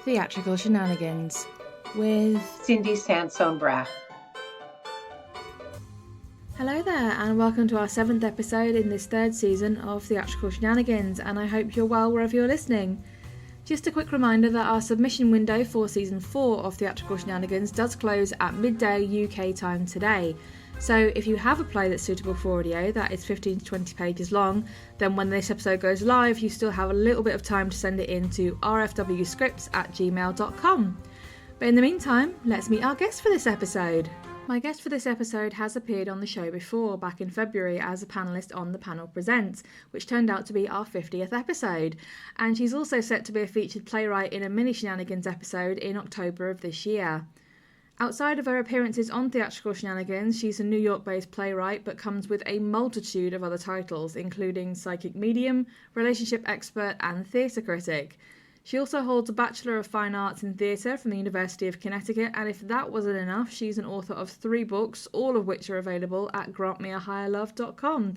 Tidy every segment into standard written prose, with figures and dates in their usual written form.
Theatrical Shenanigans with Cindi Sansone-Braff. Hello there, and welcome to our 7th episode in this 3rd season of Theatrical Shenanigans, and I hope you're well wherever you're listening. Just a quick reminder that our submission window for Season 4 of Theatrical Shenanigans does close at midday UK time today. So if you have a play that's suitable for audio that is 15 to 20 pages long, then when this episode goes live, you still have a little bit of time to send it in to rfwscripts@gmail.com. But in the meantime, let's meet our guest for this episode. My guest for this episode has appeared on the show before, back in February, as a panellist on The Panel Presents, which turned out to be our 50th episode. And she's also set to be a featured playwright in a mini Shenanigans episode in October of this year. Outside of her appearances on Theatrical Shenanigans, she's a New York-based playwright, but comes with a multitude of other titles, including psychic medium, relationship expert, and theatre critic. She also holds a Bachelor of Fine Arts in Theatre from the University of Connecticut, and if that wasn't enough, she's an author of 3 books, all of which are available at grantmeahigherlove.com.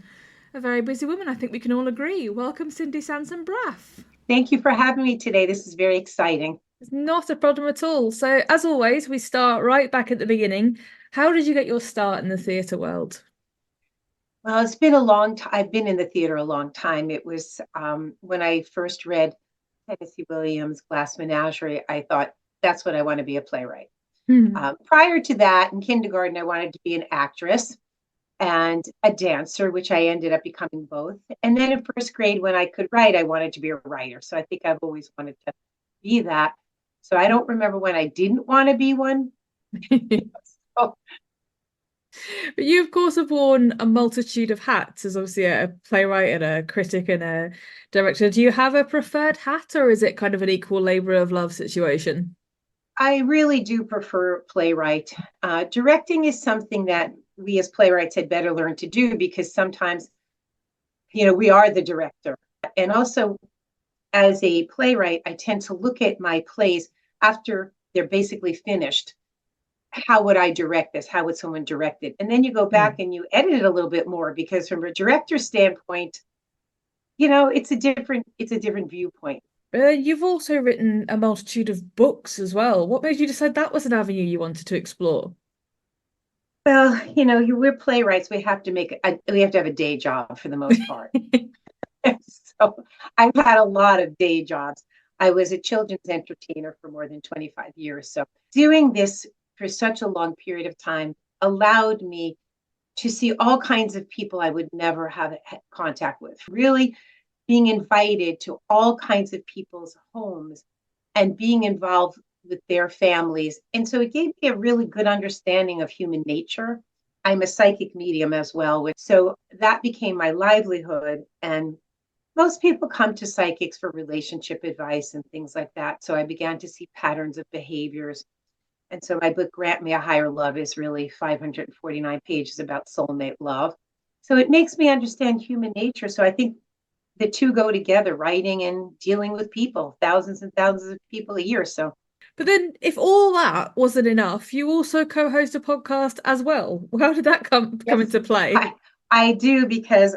A very busy woman, I think we can all agree. Welcome, Cindi Sansone-Braff. Thank you for having me today. This is very exciting. It's not a problem at all. So, as always, we start right back at the beginning. How did you get your start in the theatre world? Well, it's been a long time. I've been in the theater a long time. It was when I first read Tennessee Williams' Glass Menagerie, I thought, that's what I want to be, a playwright. Prior to that, in kindergarten, I wanted to be an actress and a dancer, which I ended up becoming both. And then in first grade, when I could write, I wanted to be a writer. So I think I've always wanted to be that. So I don't remember when I didn't want to be one. But you, of course, have worn a multitude of hats as obviously a playwright and a critic and a director. Do you have a preferred hat, or is it kind of an equal labor of love situation? I really do prefer playwright. Directing is something that we as playwrights had better learn to do, because sometimes, we are the director. And also, as a playwright, I tend to look at my plays after they're basically finished. How would I direct this? How would someone direct it? And then you go back and you edit it a little bit more, because from a director's standpoint, it's a different viewpoint. You've also written a multitude of books as well. What made you decide that was an avenue you wanted to explore? Well, we're playwrights. We have to have a day job for the most part. So I've had a lot of day jobs. I was a children's entertainer for more than 25 years. So doing this for such a long period of time allowed me to see all kinds of people I would never have contact with. Really being invited to all kinds of people's homes and being involved with their families. And so it gave me a really good understanding of human nature. I'm a psychic medium as well. So that became my livelihood. And most people come to psychics for relationship advice and things like that. So I began to see patterns of behaviors. And so my book, Grant Me a Higher Love, is really 549 pages about soulmate love. So it makes me understand human nature. So I think the two go together, writing and dealing with people, thousands and thousands of people a year. So, but then if all that wasn't enough, you also co-host a podcast as well. How did that come into play? I do, because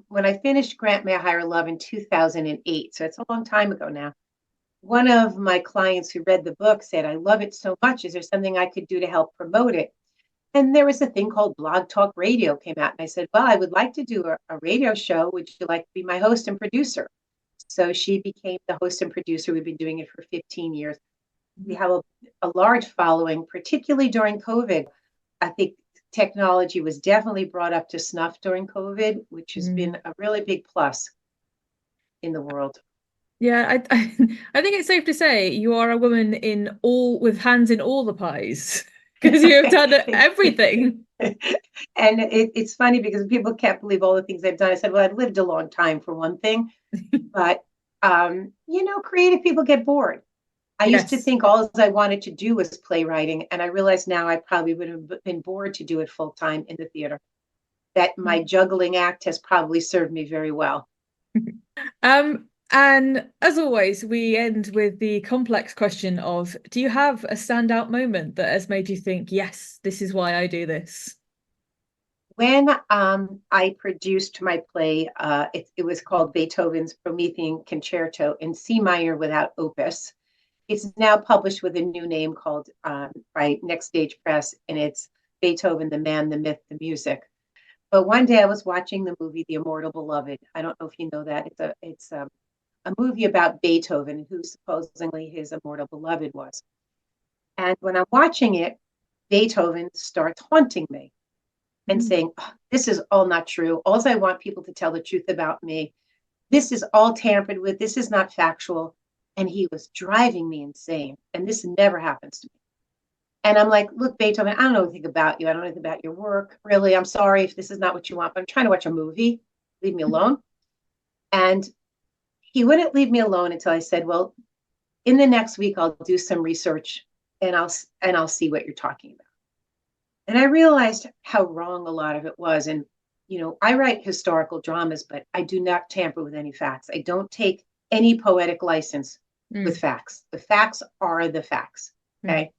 when I finished Grant Me a Higher Love in 2008, so it's a long time ago now, one of my clients who read the book said, I love it so much. Is there something I could do to help promote it? And there was a thing called Blog Talk Radio came out. And I said, well, I would like to do a radio show. Would you like to be my host and producer? So she became the host and producer. We've been doing it for 15 years. We have a large following, particularly during COVID. I think technology was definitely brought up to snuff during COVID, which has been a really big plus in the world. Yeah, I think it's safe to say you are a woman with hands in all the pies, because you have done everything. And it's funny, because people can't believe all the things I've done. I said, well, I've lived a long time for one thing, but creative people get bored. I used to think all I wanted to do was playwriting, and I realize now I probably would have been bored to do it full time in the theater. That my juggling act has probably served me very well. And as always, we end with the complex question of, do you have a standout moment that has made you think, yes, this is why I do this? When I produced my play, it was called Beethoven's Promethean Concerto in C minor without opus. it's now published with a new name called by Next Stage Press, and it's Beethoven, the Man, the Myth, the Music. But one day I was watching the movie The Immortal Beloved. I don't know if you know that. It's a movie about Beethoven, who supposedly his immortal beloved was. And when I'm watching it, Beethoven starts haunting me and saying, oh, this is all not true. All I want people to tell the truth about me. This is all tampered with. This is not factual. And he was driving me insane. And this never happens to me. And I'm like, look, Beethoven, I don't know anything about you. I don't know anything about your work. Really, I'm sorry if this is not what you want, but I'm trying to watch a movie. Leave me alone. And he wouldn't leave me alone until I said, well, in the next week, I'll do some research and I'll see what you're talking about. And I realized how wrong a lot of it was. And, you know, I write historical dramas, but I do not tamper with any facts. I don't take any poetic license with facts. The facts are the facts. Okay.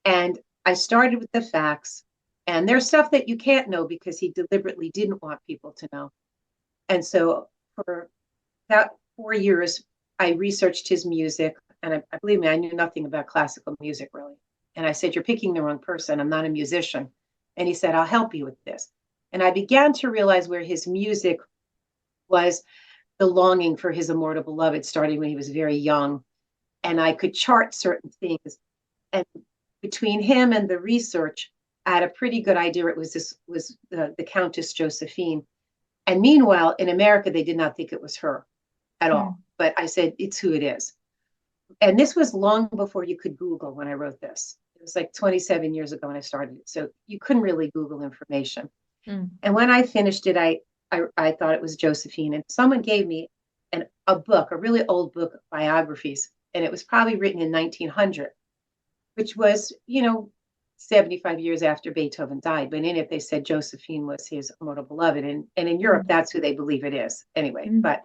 And I started with the facts, and there's stuff that you can't know because he deliberately didn't want people to know. And so for about 4 years, I researched his music, and I believe me, I knew nothing about classical music really. And I said, you're picking the wrong person. I'm not a musician. And he said, I'll help you with this. And I began to realize where his music was the longing for his immortal beloved, starting when he was very young. And I could chart certain things. And between him and the research, I had a pretty good idea it was the Countess Josephine. And meanwhile, in America, they did not think it was her at all. But I said, it's who it is. And this was long before you could Google when I wrote this. It was like 27 years ago when I started it. So you couldn't really Google information. And when I finished it, I thought it was Josephine. And someone gave me a book, a really old book of biographies. And it was probably written in 1900. Which was, 75 years after Beethoven died. But in it, they said Josephine was his immortal beloved. And in Europe, that's who they believe it is anyway. But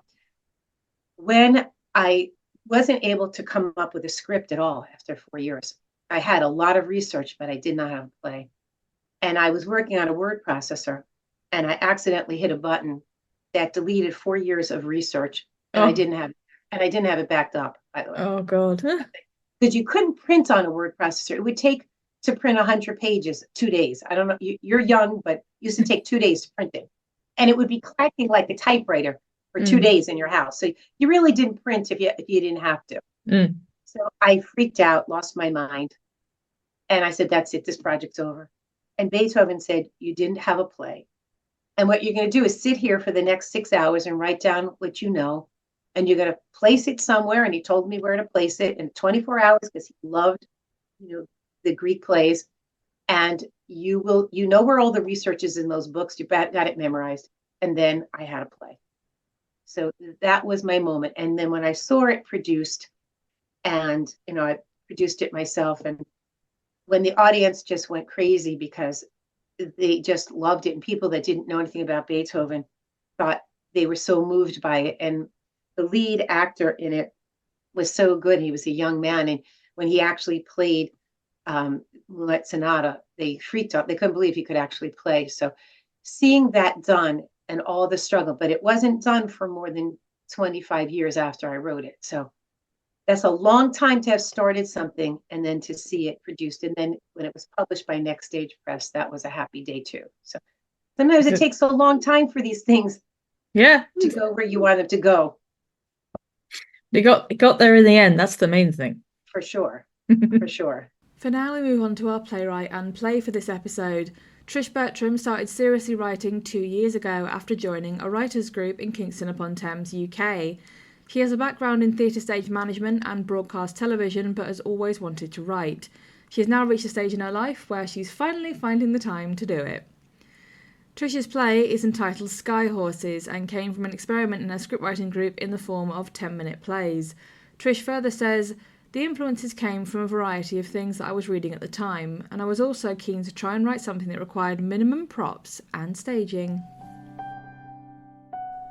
when I wasn't able to come up with a script at all after 4 years, I had a lot of research, but I did not have a play. And I was working on a word processor, and I accidentally hit a button that deleted 4 years of research. And I didn't have it backed up, by the way. Oh, God. Because you couldn't print on a word processor. It would take to print 100 pages 2 days. I don't know. You're young, but it used to take 2 days to print it. And it would be clacking like a typewriter for 2 days in your house. So you really didn't print if you didn't have to. So I freaked out, lost my mind. And I said, that's it. This project's over. And Beethoven said, you didn't have a play. And what you're going to do is sit here for the next 6 hours and write down what you know. And you're going to place it somewhere. And he told me where to place it in 24 hours because he loved, the Greek plays. And you know where all the research is in those books. You got it memorized. And then I had a play. So that was my moment. And then when I saw it produced, and, I produced it myself. And when the audience just went crazy because they just loved it. And people that didn't know anything about Beethoven thought they were so moved by it. And the lead actor in it was so good. He was a young man. And when he actually played Moonlight Sonata, they freaked out. They couldn't believe he could actually play. So seeing that done and all the struggle, but it wasn't done for more than 25 years after I wrote it. So that's a long time to have started something and then to see it produced. And then when it was published by Next Stage Press, that was a happy day too. So sometimes it takes a long time for these things to go where you want them to go. It got there in the end. That's the main thing. For sure. For sure. For now, we move on to our playwright and play for this episode. Trish Bertram started seriously writing 2 years ago after joining a writers' group in Kingston upon Thames, UK. She has a background in theatre stage management and broadcast television, but has always wanted to write. She has now reached a stage in her life where she's finally finding the time to do it. Trish's play is entitled Sky Horses and came from an experiment in her scriptwriting group in the form of 10-minute plays. Trish further says, the influences came from a variety of things that I was reading at the time, and I was also keen to try and write something that required minimum props and staging.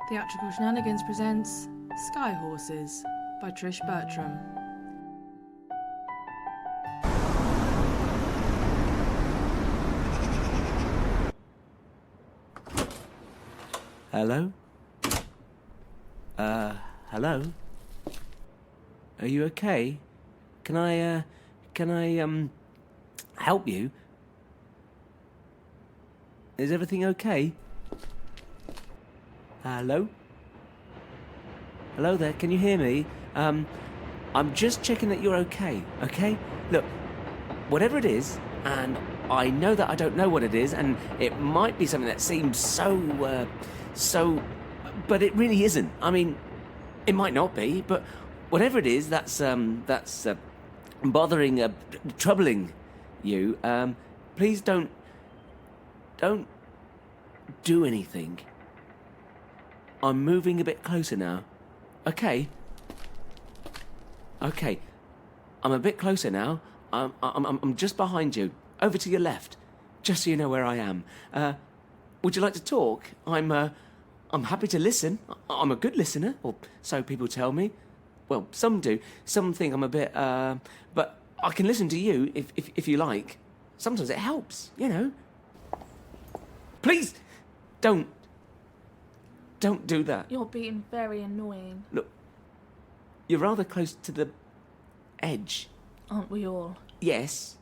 Theatrical Shenanigans presents Sky Horses by Trish Bertram. Hello? Hello? Are you okay? Can I help you? Is everything okay? Hello? Hello there, can you hear me? I'm just checking that you're okay, okay? Look, whatever it is, and I know that I don't know what it is, and it might be something that seems so, but it really isn't. I mean, it might not be, but whatever it is that's bothering, troubling you, please don't do anything. I'm moving a bit closer now. Okay. Okay. I'm a bit closer now. I'm just behind you. Over to your left. Just so you know where I am. Would you like to talk? I'm happy to listen. I'm a good listener, or so people tell me. Well, some do. Some think I'm a bit, but I can listen to you if you like. Sometimes it helps, you know. Please, don't do that. You're being very annoying. Look, you're rather close to the edge. Aren't we all? Yes,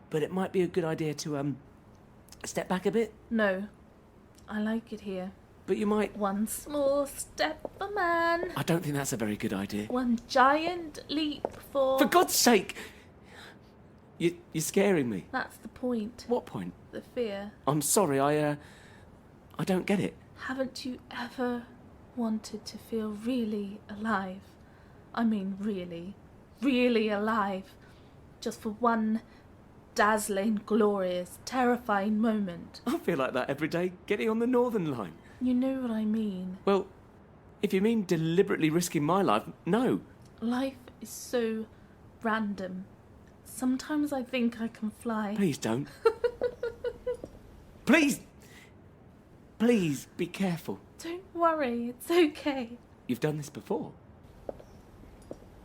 but it might be a good idea to step back a bit. No, I like it here. But you might... One small step for man. I don't think that's a very good idea. One giant leap for... For God's sake! You're scaring me. That's the point. What point? The fear. I'm sorry, I don't get it. Haven't you ever wanted to feel really alive? I mean really, really alive. Just for one dazzling, glorious, terrifying moment. I feel like that every day, getting on the Northern Line. You know what I mean. Well, if you mean deliberately risking my life, no. Life is so random. Sometimes I think I can fly. Please don't. Please be careful. Don't worry, it's okay. You've done this before.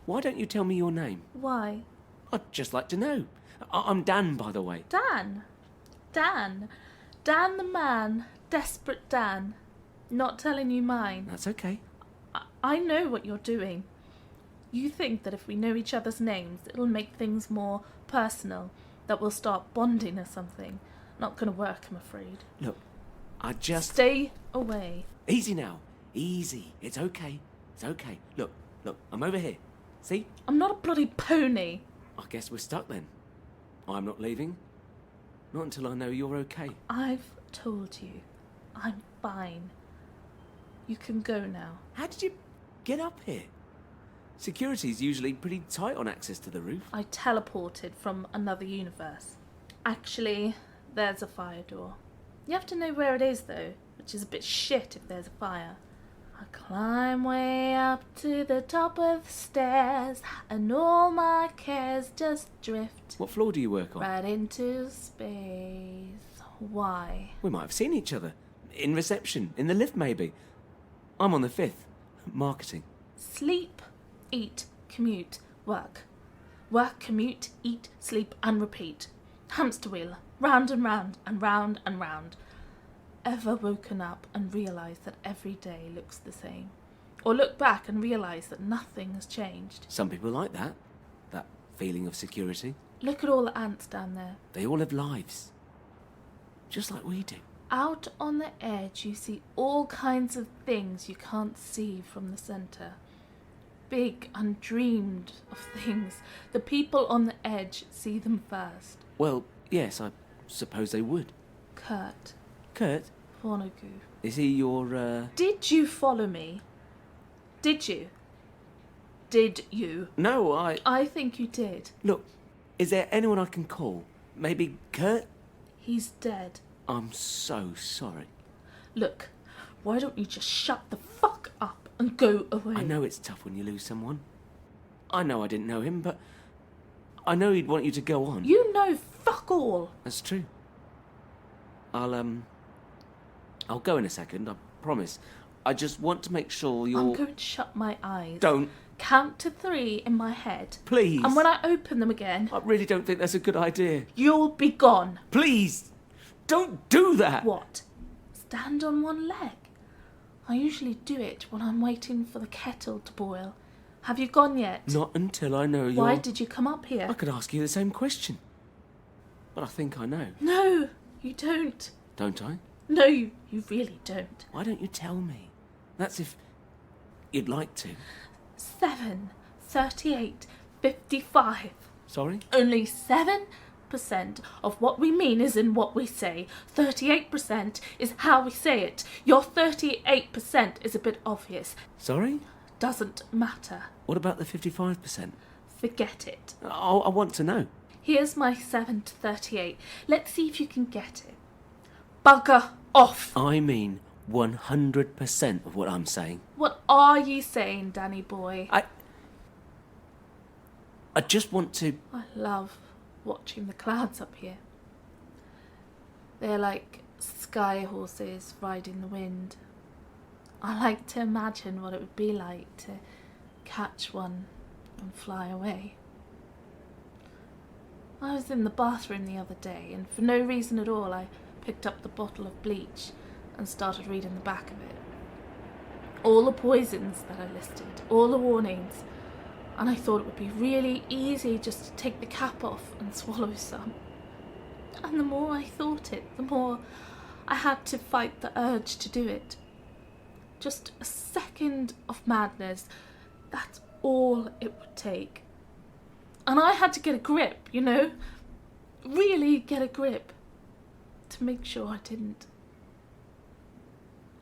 Why don't you tell me your name? Why? I'd just like to know. I'm Dan, by the way. Dan the man. Desperate Dan. Not telling you mine. That's okay. I know what you're doing. You think that if we know each other's names, it'll make things more personal, that we'll start bonding or something. Not gonna work, I'm afraid. Look, I just... Stay away. Easy now. Easy. It's okay. It's okay. Look, I'm over here. See? I'm not a bloody pony. I guess we're stuck then. I'm not leaving. Not until I know you're okay. I've told you. I'm fine. You can go now. How did you get up here? Security's usually pretty tight on access to the roof. I teleported from another universe. Actually, there's a fire door. You have to know where it is though, which is a bit shit if there's a fire. I climb way up to the top of the stairs, and all my cares just drift What floor do you work on? right into space. Why? We might have seen each other. In reception, in the lift maybe. I'm on the 5th. Marketing. Sleep, eat, commute, work. Work, commute, eat, sleep, and repeat. Hamster wheel, round and round and round and round. Ever woken up and realised that every day looks the same? Or look back and realise that nothing has changed? Some people like that. That feeling of security. Look at all the ants down there. They all have lives. Just like we do. Out on the edge you see all kinds of things you can't see from the centre. Big, undreamed of things. The people on the edge see them first. Well, yes, I suppose they would. Kurt Kurt? Vonnegut. Is he your, Did you follow me? Did you? Did you? No, I think you did. Look, is there anyone I can call? Maybe Kurt? He's dead. I'm so sorry. Look, why don't you just shut the fuck up and go away? I know it's tough when you lose someone. I know I didn't know him, but I know he'd want you to go on. You know fuck all. That's true. I'll go in a second, I promise. I just want to make sure you're... I'm going to shut my eyes. Don't. Count to 3 in my head. Please. And when I open them again... I really don't think that's a good idea. You'll be gone. Please. Don't do that. What? Stand on one leg? I usually do it when I'm waiting for the kettle to boil. Have you gone yet? Not until I know you're... Why did you come up here? I could ask you the same question. But I think I know. No, you don't. Don't I? No, you really don't. Why don't you tell me? That's if you'd like to. 7, 38, 55. Sorry? Only 7% of what we mean is in what we say. 38% is how we say it. Your 38% is a bit obvious. Sorry? Doesn't matter. What about the 55%? Forget it. I want to know. Here's my 7 to 38. Let's see if you can get it. Bugger off. I mean 100% of what I'm saying. What are you saying, Danny boy? I just want to... I love watching the clouds up here. They're like sky horses riding the wind. I like to imagine what it would be like to catch one and fly away. I was in the bathroom the other day, and for no reason at all I picked up the bottle of bleach and started reading the back of it. All the poisons that I listed, all the warnings, and I thought it would be really easy just to take the cap off and swallow some. And the more I thought it, the more I had to fight the urge to do it. Just a second of madness, that's all it would take. And I had to get a grip, you know? Really get a grip to make sure I didn't.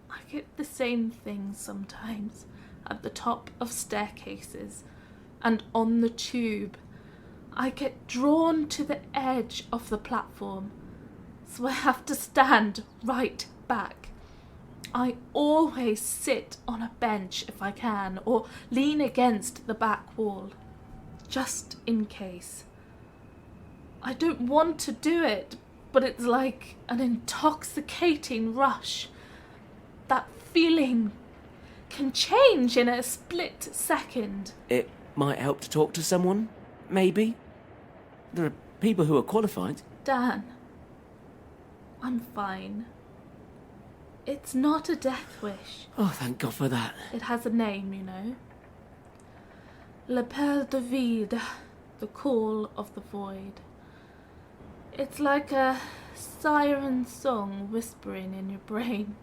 I get the same thing sometimes at the top of staircases and on the tube. I get drawn to the edge of the platform, so I have to stand right back. I always sit on a bench if I can, or lean against the back wall, just in case. I don't want to do it, but it's like an intoxicating rush. That feeling can change in a split second. It might help to talk to someone, maybe. There are people who are qualified. Dan, I'm fine. It's not a death wish. Oh, thank God for that. It has a name, you know. L'appel de vide, the call of the void. It's like a siren song whispering in your brain.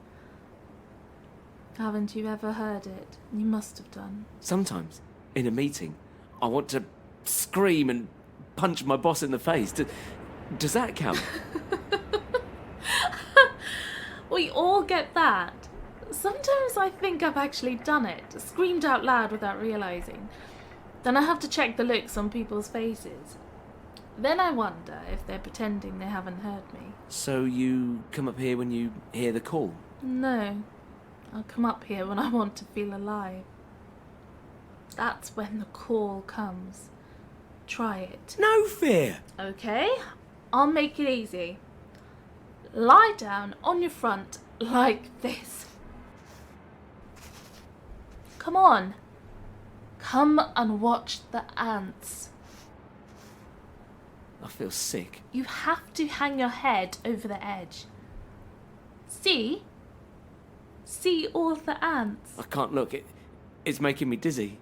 Haven't you ever heard it? You must have done. Sometimes, in a meeting, I want to scream and punch my boss in the face. Does that count? We all get that. Sometimes I think I've actually done it, screamed out loud without realising. Then I have to check the looks on people's faces. Then I wonder if they're pretending they haven't heard me. So you come up here when you hear the call? No, I'll come up here when I want to feel alive. That's when the call comes. Try it. No fear! Okay, I'll make it easy. Lie down on your front like this. Come on. Come and watch the ants. I feel sick. You have to hang your head over the edge. See? See all the ants. I can't look. It's making me dizzy.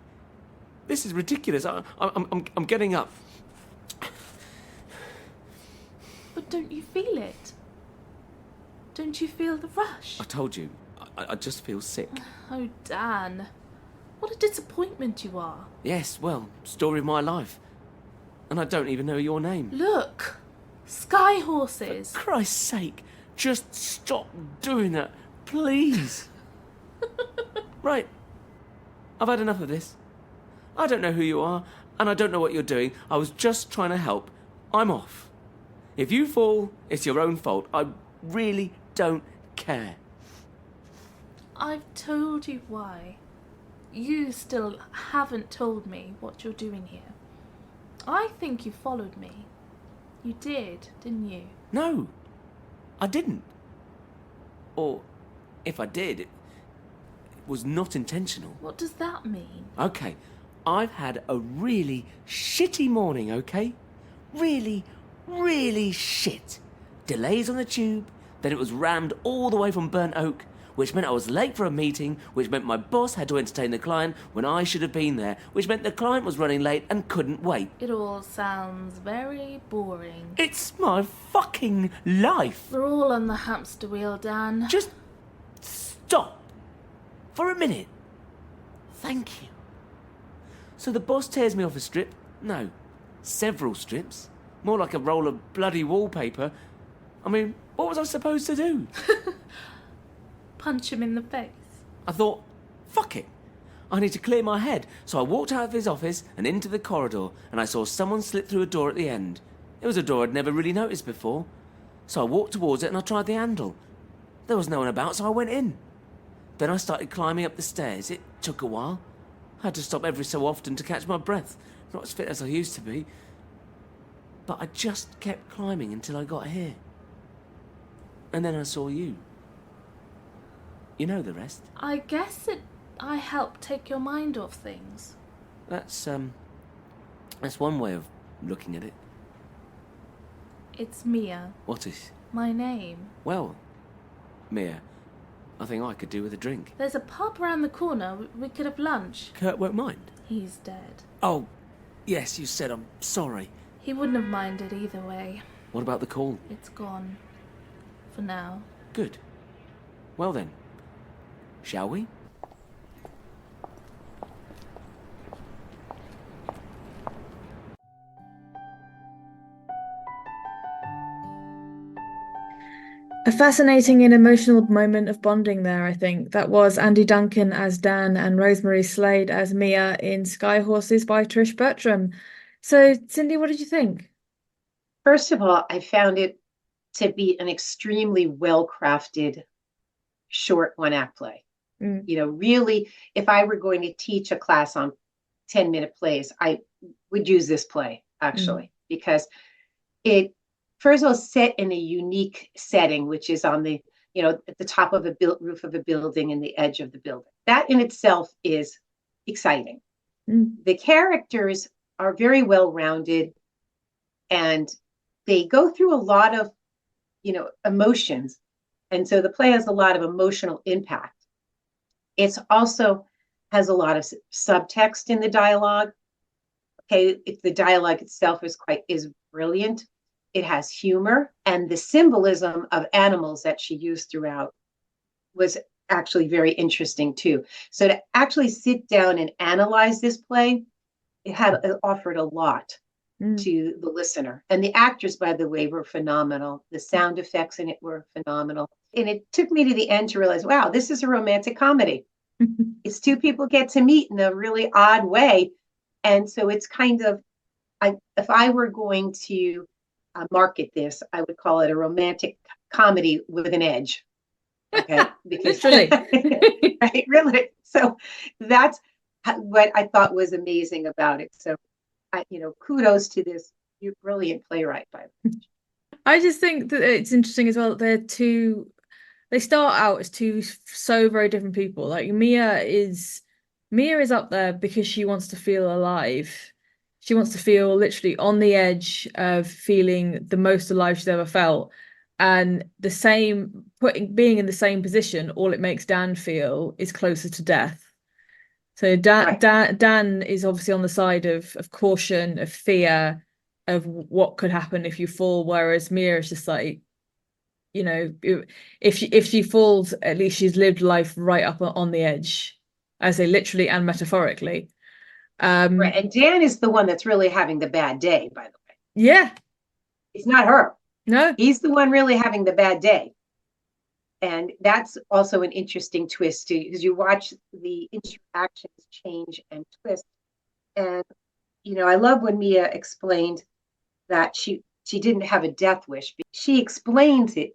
This is ridiculous. I'm getting up. But don't you feel it? Don't you feel the rush? I told you. I just feel sick. Oh, Dan. What a disappointment you are. Yes, well, story of my life. And I don't even know your name. Look. Sky horses. For Christ's sake, just stop doing that, please. Right. I've had enough of this. I don't know who you are, and I don't know what you're doing. I was just trying to help. I'm off. If you fall, it's your own fault. I really don't care. I've told you why. You still haven't told me what you're doing here. I think you followed me. You did, didn't you? No, I didn't. Or, if I did, it was not intentional. What does that mean? Okay, I've had a really shitty morning, okay? Really, really shit. Delays on the tube, then it was rammed all the way from Burnt Oak. which meant I was late for a meeting, which meant my boss had to entertain the client when I should have been there, which meant the client was running late and couldn't wait. It all sounds very boring. It's my fucking life. We're all on the hamster wheel, Dan. Just stop for a minute. Thank you. So the boss tears me off a strip. No, several strips. More like a roll of bloody wallpaper. I mean, what was I supposed to do? Punch him in the face. I thought, fuck it. I need to clear my head. So I walked out of his office and into the corridor, and I saw someone slip through a door at the end. It was a door I'd never really noticed before. So I walked towards it and I tried the handle. There was no one about, so I went in. Then I started climbing up the stairs. It took a while. I had to stop every so often to catch my breath. Not as fit as I used to be. But I just kept climbing until I got here. And then I saw you. You know the rest. I guess I helped take your mind off things. That's one way of looking at it. It's Mia. What is? My name. Well, Mia, I think I could do with a drink. There's a pub round the corner. We could have lunch. Kurt won't mind. He's dead. Oh, yes, you said I'm sorry. He wouldn't have minded either way. What about the call? It's gone. For now. Good. Well then, shall we? A fascinating and emotional moment of bonding there, I think. That was Andy Duncan as Dan and Rosemary Slade as Mia in Sky Horses by Trish Bertram. So, Cindi, what did you think? First of all, I found it to be an extremely well-crafted short one-act play. You know, really, if I were going to teach a class on 10-minute plays, I would use this play, actually, because it, first of all, set in a unique setting, which is on the, you know, at the top of a roof of a building and the edge of the building. That in itself is exciting. The characters are very well-rounded, and they go through a lot of, you know, emotions. And so the play has a lot of emotional impact. It's also has a lot of subtext in the dialogue. Okay, the dialogue itself is brilliant. It has humor, and the symbolism of animals that she used throughout was actually very interesting too. So to actually sit down and analyze this play, it offered a lot to the listener. And the actors, by the way, were phenomenal. The sound effects in it were phenomenal. And it took me to the end to realize, wow, this is a romantic comedy. It's two people get to meet in a really odd way. And so it's kind of, if I were going to market this, I would call it a romantic comedy with an edge. Okay, because Literally. right, really. So that's what I thought was amazing about it. So, kudos to this brilliant playwright. By the way. I just think that it's interesting as well that they start out as two so very different people. Like Mia is up there because she wants to feel alive. She wants to feel literally on the edge of feeling the most alive she's ever felt. And being in the same position, all it makes Dan feel is closer to death. So Dan is obviously on the side of caution, of fear, of what could happen if you fall, whereas Mia is just like, you know, if she falls, at least she's lived life right up on the edge, as in literally and metaphorically. Right. And Dan is the one that's really having the bad day, by the way. Yeah. It's not her. No. He's the one really having the bad day. And that's also an interesting twist too, because you watch the interactions change and twist. And, I love when Mia explained that she didn't have a death wish. She explains it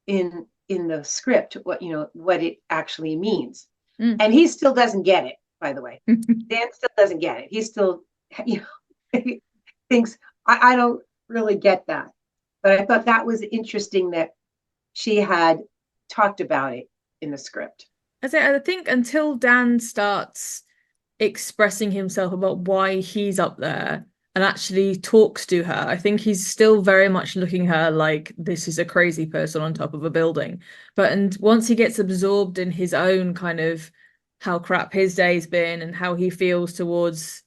in the script, what it actually means. And he still doesn't get it, by the way. Dan still doesn't get it. He still, thinks, I don't really get that. But I thought that was interesting that she had talked about it in the script. I think until Dan starts expressing himself about why he's up there and actually talks to her. I think he's still very much looking at her like this is a crazy person on top of a building. And once he gets absorbed in his own kind of how crap his day's been and how he feels towards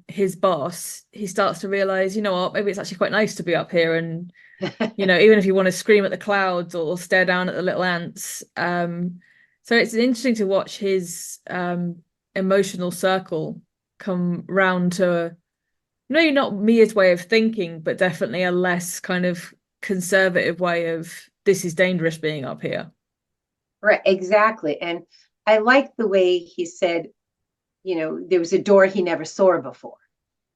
his boss, he starts to realize, you know what, maybe it's actually quite nice to be up here, and even if you want to scream at the clouds or stare down at the little ants. So it's interesting to watch his emotional circle come round to maybe not Mia's way of thinking, but definitely a less kind of conservative way of this is dangerous being up here. Right, exactly. And I like the way he said, there was a door he never saw before,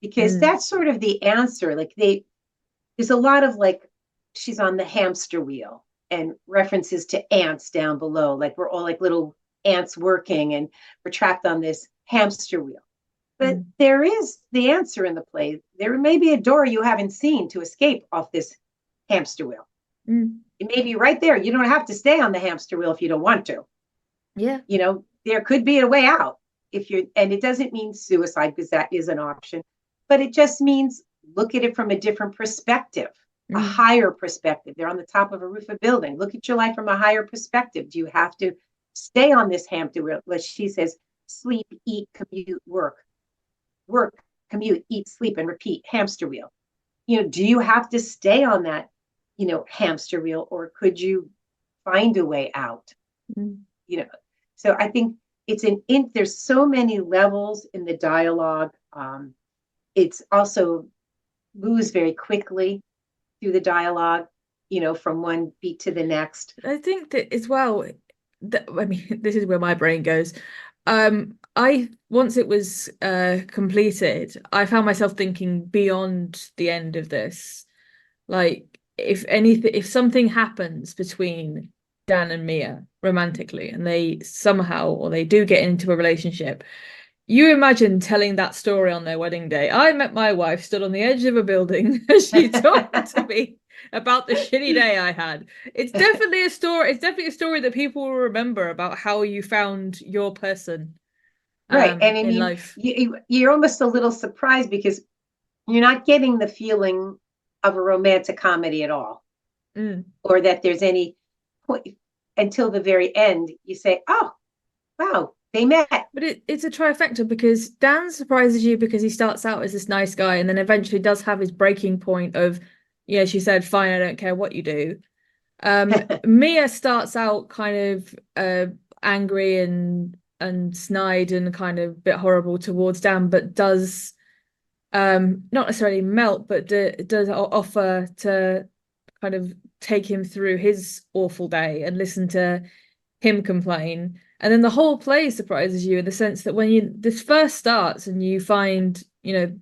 because that's sort of the answer. Like there's a lot of like, she's on the hamster wheel and references to ants down below. Like we're all like little ants working and we're trapped on this hamster wheel. But there is the answer in the play. There may be a door you haven't seen to escape off this hamster wheel. It may be right there. You don't have to stay on the hamster wheel if you don't want to. Yeah. There could be a way out and it doesn't mean suicide, because that is an option, but it just means look at it from a different perspective, a higher perspective. They're on the top of a roof of a building. Look at your life from a higher perspective. Do you have to stay on this hamster wheel? Like she says, sleep, eat, commute, work, commute, eat, sleep, and repeat, hamster wheel. Do you have to stay on that, hamster wheel, or could you find a way out? So I think there's so many levels in the dialogue. It's also moves very quickly through the dialogue, from one beat to the next. I think that as well, I mean, this is where my brain goes. Once it was completed, I found myself thinking beyond the end of this. Like, if something happens between Dan and Mia romantically, and they somehow, or they do get into a relationship, you imagine telling that story on their wedding day. I met my wife stood on the edge of a building as she talked to me about the shitty day I had. It's definitely a story. It's definitely a story that people will remember about how you found your person. Right. And I in mean, life. You're almost a little surprised because you're not getting the feeling of a romantic comedy at all, or that there's any point until the very end. You say, oh, wow, they met. But it's a trifecta, because Dan surprises you because he starts out as this nice guy and then eventually does have his breaking point of, she said, fine, I don't care what you do. Mia starts out kind of angry and snide and kind of a bit horrible towards Dan, but does not necessarily melt, but does offer to kind of take him through his awful day and listen to him complain. And then the whole play surprises you in the sense that when this first starts and you find,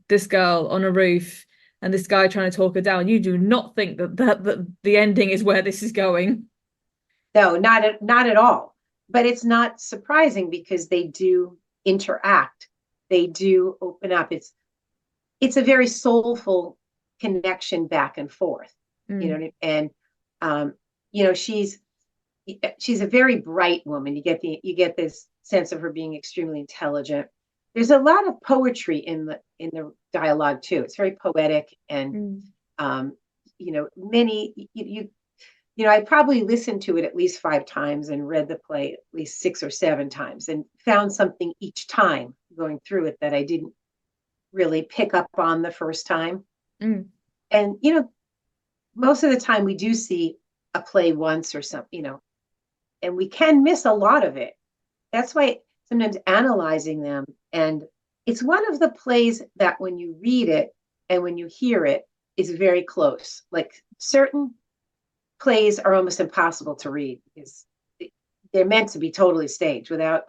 this girl on a roof and this guy trying to talk her down, you do not think that the ending is where this is going. No, not at all. But it's not surprising because they do interact. They do open up. It's a very soulful connection back and forth. And she's a very bright woman. You get this sense of her being extremely intelligent. There's a lot of poetry in the dialogue too. It's very poetic, and many I probably listened to it at least 5 times and read the play at least 6 or 7 times and found something each time going through it that I didn't really pick up on the first time. And most of the time we do see a play once or something, and we can miss a lot of it. That's why sometimes analyzing them, and it's one of the plays that when you read it and when you hear it is very close. Like certain plays are almost impossible to read because they're meant to be totally staged. Without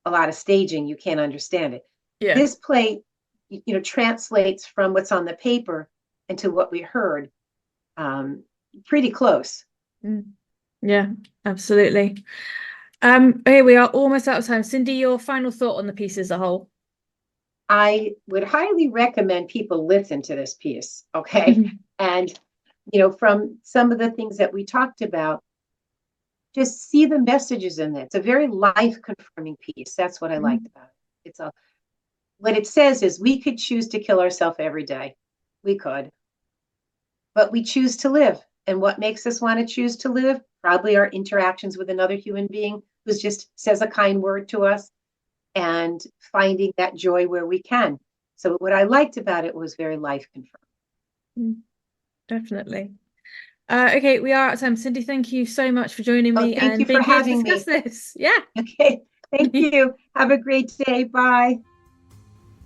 a lot of staging, you can't understand it. Yeah. This play, translates from what's on the paper into what we heard pretty close. Yeah, absolutely. Here we are, almost out of time. Cindi, your final thought on the piece as a whole? I would highly recommend people listen to this piece, okay? And, from some of the things that we talked about, just see the messages in it. It's a very life-confirming piece. That's what I liked about it. It's a what it says is we could choose to kill ourselves every day. We could. But we choose to live. And what makes us want to choose to live? Probably our interactions with another human being who just says a kind word to us and finding that joy where we can. So what I liked about it was very life confirmed. Definitely. Okay, we are out of time. Cindi, thank you so much for joining me Thank and you for being here to having discuss me. this. Yeah. Okay, thank you. Have a great day. Bye.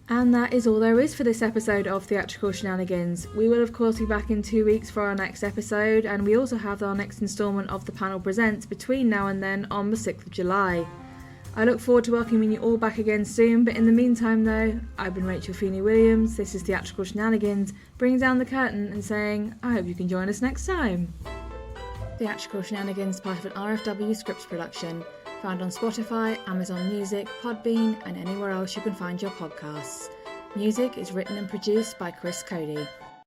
And that is all there is for this episode of Theatrical Shenanigans. We will of course be back in 2 weeks for our next episode, and we also have our next instalment of the panel presents between now and then on the 6th of July. I look forward to welcoming you all back again soon, but in the meantime though, I've been Rachel Feeney-Williams, this is Theatrical Shenanigans, bringing down the curtain and saying, I hope you can join us next time. Theatrical Shenanigans is part of an RFW Scripts production, found on Spotify, Amazon Music, Podbean, and anywhere else you can find your podcasts. Music is written and produced by Chris Cody.